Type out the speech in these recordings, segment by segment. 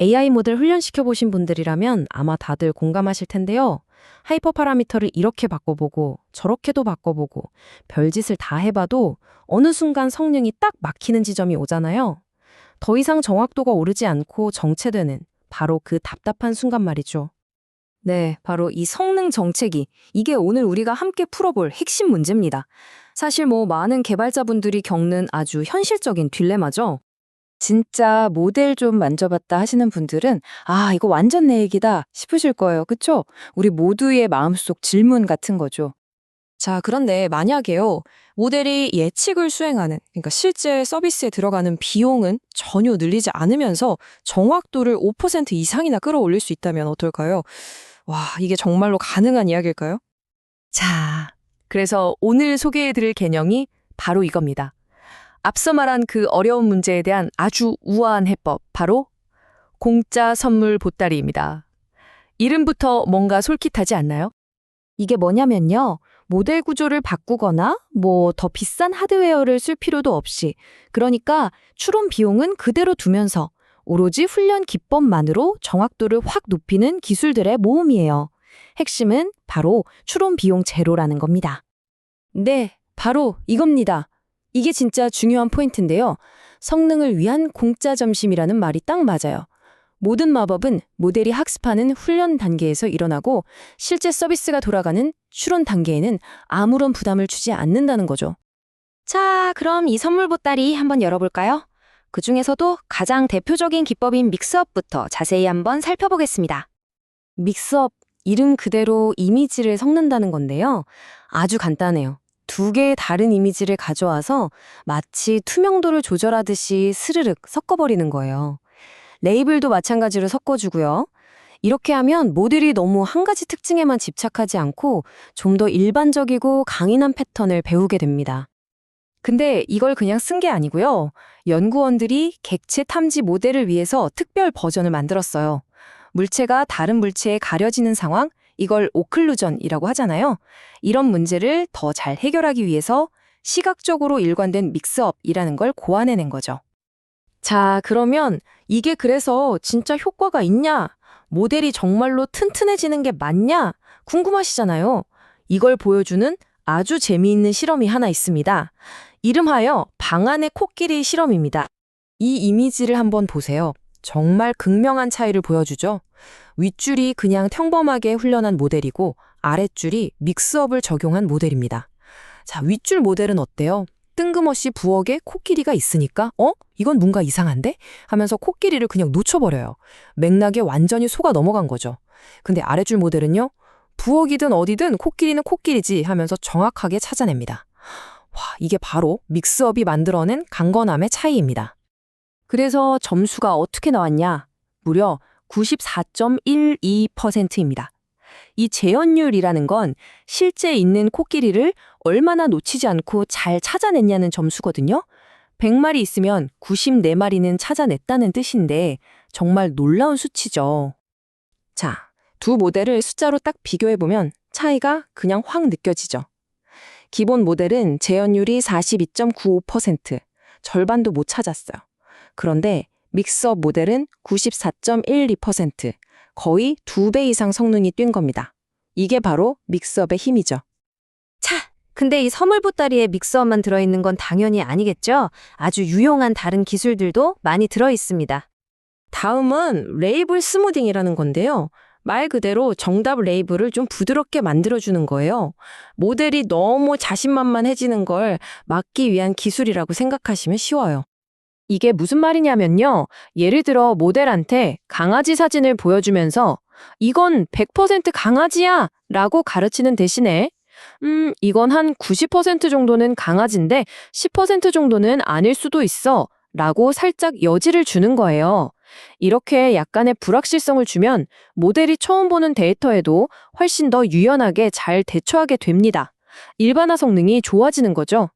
AI 모델 훈련시켜 보신 분들이라면 아마 다들 공감하실 텐데요. 하이퍼 파라미터를 이렇게 바꿔보고 저렇게도 바꿔보고 별짓을 다 해봐도 어느 순간 성능이 딱 막히는 지점이 오잖아요. 더 이상 정확도가 오르지 않고 정체되는 바로 그 답답한 순간 말이죠. 네, 바로 이 성능 정체기. 이게 오늘 우리가 함께 풀어볼 핵심 문제입니다. 사실 많은 개발자분들이 겪는 아주 현실적인 딜레마죠. 진짜 모델 좀 만져봤다 하시는 분들은 이거 완전 내 얘기다 싶으실 거예요. 그쵸? 우리 모두의 마음속 질문 같은 거죠. 자, 그런데 만약에요, 모델이 예측을 수행하는, 그러니까 실제 서비스에 들어가는 비용은 전혀 늘리지 않으면서 정확도를 5% 이상이나 끌어올릴 수 있다면 어떨까요? 와, 이게 정말로 가능한 이야기일까요? 자, 그래서 오늘 소개해드릴 개념이 바로 이겁니다. 앞서 말한 그 어려운 문제에 대한 아주 우아한 해법, 바로 공짜 선물 보따리입니다. 이름부터 뭔가 솔깃하지 않나요? 이게 뭐냐면요, 모델 구조를 바꾸거나 더 비싼 하드웨어를 쓸 필요도 없이, 그러니까 추론 비용은 그대로 두면서 오로지 훈련 기법만으로 정확도를 확 높이는 기술들의 모음이에요. 핵심은 바로 추론 비용 제로라는 겁니다. 네, 바로 이겁니다. 이게 진짜 중요한 포인트인데요. 성능을 위한 공짜 점심이라는 말이 딱 맞아요. 모든 마법은 모델이 학습하는 훈련 단계에서 일어나고 실제 서비스가 돌아가는 추론 단계에는 아무런 부담을 주지 않는다는 거죠. 자, 그럼 이 선물 보따리 한번 열어볼까요? 그 중에서도 가장 대표적인 기법인 믹스업부터 자세히 한번 살펴보겠습니다. 믹스업, 이름 그대로 이미지를 섞는다는 건데요. 아주 간단해요. 두 개의 다른 이미지를 가져와서 마치 투명도를 조절하듯이 스르륵 섞어버리는 거예요. 레이블도 마찬가지로 섞어주고요. 이렇게 하면 모델이 너무 한 가지 특징에만 집착하지 않고 좀 더 일반적이고 강인한 패턴을 배우게 됩니다. 근데 이걸 그냥 쓴 게 아니고요. 연구원들이 객체 탐지 모델을 위해서 특별 버전을 만들었어요. 물체가 다른 물체에 가려지는 상황, 이걸 오클루전이라고 하잖아요. 이런 문제를 더 잘 해결하기 위해서 시각적으로 일관된 믹스업이라는 걸 고안해낸 거죠. 자, 그러면 이게 그래서 진짜 효과가 있냐? 모델이 정말로 튼튼해지는 게 맞냐? 궁금하시잖아요. 이걸 보여주는 아주 재미있는 실험이 하나 있습니다. 이름하여 방안의 코끼리 실험입니다. 이 이미지를 한번 보세요. 정말 극명한 차이를 보여주죠. 윗줄이 그냥 평범하게 훈련한 모델이고 아랫줄이 믹스업을 적용한 모델입니다. 자, 윗줄 모델은 어때요? 뜬금없이 부엌에 코끼리가 있으니까 이건 뭔가 이상한데? 하면서 코끼리를 그냥 놓쳐버려요. 맥락에 완전히 속아 넘어간 거죠. 근데 아랫줄 모델은요? 부엌이든 어디든 코끼리는 코끼리지 하면서 정확하게 찾아냅니다. 와, 이게 바로 믹스업이 만들어낸 강건함의 차이입니다. 그래서 점수가 어떻게 나왔냐? 무려 94.12%입니다. 이 재현율이라는 건 실제 있는 코끼리를 얼마나 놓치지 않고 잘 찾아냈냐는 점수거든요. 100마리 있으면 94마리는 찾아냈다는 뜻인데 정말 놀라운 수치죠. 자, 두 모델을 숫자로 딱 비교해보면 차이가 그냥 확 느껴지죠. 기본 모델은 재현율이 42.95%, 절반도 못 찾았어요. 그런데 믹스업 모델은 94.12%, 거의 2배 이상 성능이 뛴 겁니다. 이게 바로 믹스업의 힘이죠. 자, 근데 이 선물 보따리에 믹스업만 들어있는 건 당연히 아니겠죠? 아주 유용한 다른 기술들도 많이 들어있습니다. 다음은 레이블 스무딩이라는 건데요. 말 그대로 정답 레이블을 좀 부드럽게 만들어주는 거예요. 모델이 너무 자신만만해지는 걸 막기 위한 기술이라고 생각하시면 쉬워요. 이게 무슨 말이냐면요. 예를 들어 모델한테 강아지 사진을 보여주면서 이건 100% 강아지야! 라고 가르치는 대신에 이건 한 90% 정도는 강아지인데 10% 정도는 아닐 수도 있어 라고 살짝 여지를 주는 거예요. 이렇게 약간의 불확실성을 주면 모델이 처음 보는 데이터에도 훨씬 더 유연하게 잘 대처하게 됩니다. 일반화 성능이 좋아지는 거죠.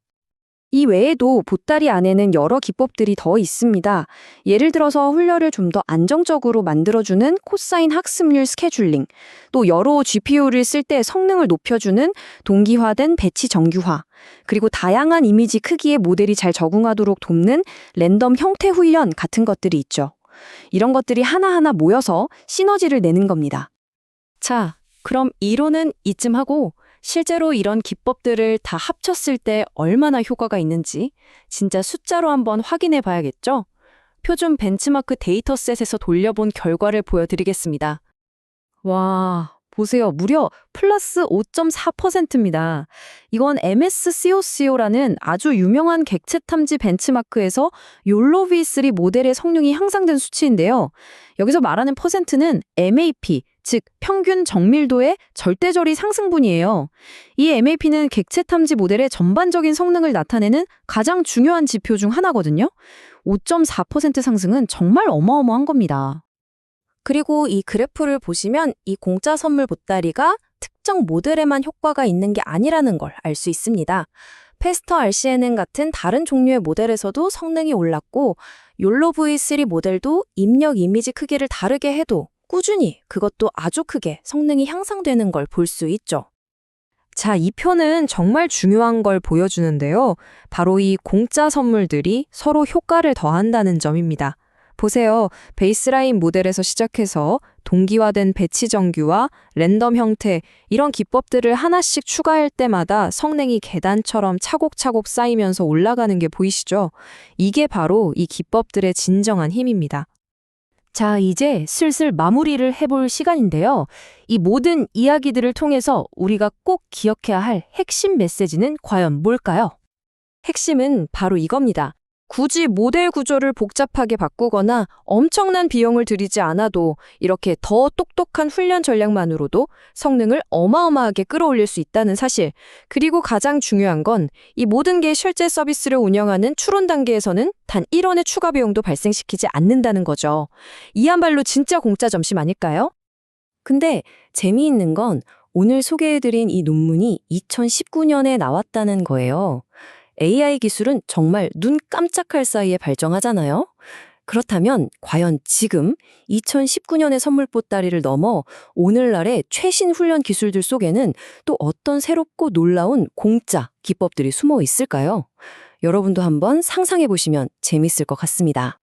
이 외에도 보따리 안에는 여러 기법들이 더 있습니다. 예를 들어서 훈련을 좀 더 안정적으로 만들어주는 코사인 학습률 스케줄링, 또 여러 GPU를 쓸 때 성능을 높여주는 동기화된 배치 정규화, 그리고 다양한 이미지 크기의 모델이 잘 적응하도록 돕는 랜덤 형태 훈련 같은 것들이 있죠. 이런 것들이 하나하나 모여서 시너지를 내는 겁니다. 자, 그럼 이론은 이쯤 하고 실제로 이런 기법들을 다 합쳤을 때 얼마나 효과가 있는지 진짜 숫자로 한번 확인해 봐야겠죠? 표준 벤치마크 데이터셋에서 돌려본 결과를 보여드리겠습니다. 와, 보세요. 무려 플러스 5.4%입니다. 이건 MSCOCO라는 아주 유명한 객체 탐지 벤치마크에서 욜로 V3 모델의 성능이 향상된 수치인데요. 여기서 말하는 퍼센트는 MAP, 즉 평균 정밀도의 절대절이 상승분이에요. 이 MAP는 객체 탐지 모델의 전반적인 성능을 나타내는 가장 중요한 지표 중 하나거든요. 5.4% 상승은 정말 어마어마한 겁니다. 그리고 이 그래프를 보시면 이 공짜 선물 보따리가 특정 모델에만 효과가 있는 게 아니라는 걸 알 수 있습니다. 페스터 RCNN 같은 다른 종류의 모델에서도 성능이 올랐고 욜로 V3 모델도 입력 이미지 크기를 다르게 해도 꾸준히 그것도 아주 크게 성능이 향상되는 걸 볼 수 있죠. 자, 이 표는 정말 중요한 걸 보여주는데요. 바로 이 공짜 선물들이 서로 효과를 더한다는 점입니다. 보세요. 베이스라인 모델에서 시작해서 동기화된 배치 정규와 랜덤 형태, 이런 기법들을 하나씩 추가할 때마다 성능이 계단처럼 차곡차곡 쌓이면서 올라가는 게 보이시죠? 이게 바로 이 기법들의 진정한 힘입니다. 자, 이제 슬슬 마무리를 해볼 시간인데요. 이 모든 이야기들을 통해서 우리가 꼭 기억해야 할 핵심 메시지는 과연 뭘까요? 핵심은 바로 이겁니다. 굳이 모델 구조를 복잡하게 바꾸거나 엄청난 비용을 들이지 않아도 이렇게 더 똑똑한 훈련 전략만으로도 성능을 어마어마하게 끌어올릴 수 있다는 사실. 그리고 가장 중요한 건 이 모든 게 실제 서비스를 운영하는 추론 단계에서는 단 1원의 추가 비용도 발생시키지 않는다는 거죠. 이한발로 진짜 공짜 점심 아닐까요? 근데 재미있는 건 오늘 소개해드린 이 논문이 2019년에 나왔다는 거예요. AI 기술은 정말 눈 깜짝할 사이에 발전하잖아요. 그렇다면 과연 지금 2019년의 선물 보따리를 넘어 오늘날의 최신 훈련 기술들 속에는 또 어떤 새롭고 놀라운 공짜 기법들이 숨어 있을까요? 여러분도 한번 상상해 보시면 재밌을 것 같습니다.